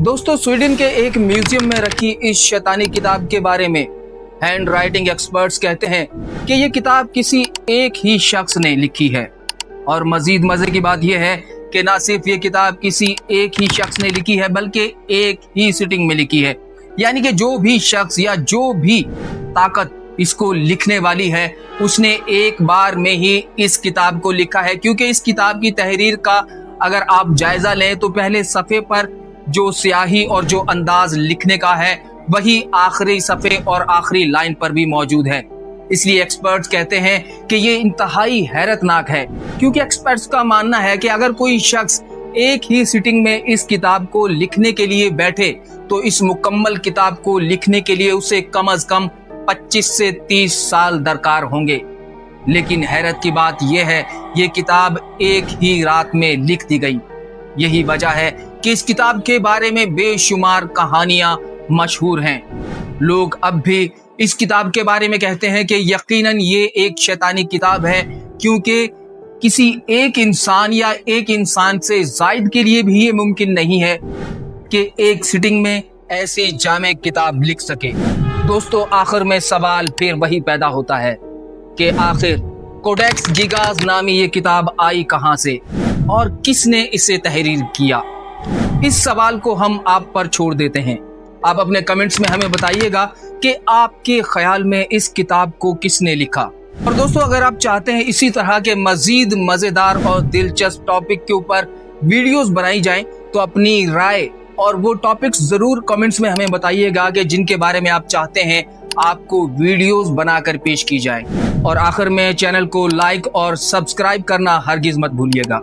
दोस्तों, स्वीडन के एक म्यूजियम में रखी इस शैतानी किताब के बारे में हैंड राइटिंग एक्सपर्ट्स कहते हैं कि ये किताब किसी एक ही शख्स ने लिखी है। और मजीद मजे की बात यह है कि ना सिर्फ ये किताब किसी एक ही शख्स ने लिखी है बल्कि एक ही सिटिंग में लिखी है। यानी कि जो भी शख्स या जो भी ताकत इसको लिखने वाली है उसने एक बार में ही इस किताब को लिखा है। क्योंकि इस किताब की तहरीर का अगर आप जायजा लें तो पहले सफ़े पर जो स्याही और जो अंदाज लिखने का है वही आखिरी सफ़े और आखिरी लाइन पर भी मौजूद है। इसलिए एक्सपर्ट्स कहते हैं कि ये इंतहाई हैरतनाक है, क्योंकि एक्सपर्ट्स का मानना है कि अगर कोई शख्स एक ही सिटिंग में इस किताब को लिखने के लिए बैठे तो इस मुकम्मल किताब को लिखने के लिए उसे कम अज कम 25 से 30 साल दरकार होंगे। लेकिन हैरत की बात यह है ये किताब एक ही रात में लिख दी गई। यही वजह है कि इस किताब के बारे में बेशुमार कहानियां मशहूर हैं। लोग अब भी इस किताब के बारे में कहते हैं कि यकीनन ये एक शैतानी किताब है, क्योंकि किसी एक इंसान या एक इंसान से जायद के लिए भी ये मुमकिन नहीं है कि एक सिटिंग में ऐसी जामे किताब लिख सके। दोस्तों, आखिर में सवाल फिर वही पैदा होता है कि आखिर कोडेक्स गिगास नामी ये किताब आई कहां से और किसने इसे तहरीर किया। इस सवाल को हम आप पर छोड़ देते हैं। आप अपने कमेंट्स में हमें बताइएगा कि आपके ख्याल में इस किताब को किसने लिखा। और दोस्तों, अगर आप चाहते हैं इसी तरह के मजीद मजेदार और दिलचस्प टॉपिक के ऊपर वीडियोस बनाई जाएं तो अपनी राय और वो टॉपिक्स जरूर कमेंट्स में हमें बताइएगा कि जिनके बारे में आप चाहते हैं आपको वीडियोस बनाकर पेश की जाए। और आखिर में चैनल को लाइक और सब्सक्राइब करना हरगिज मत भूलिएगा।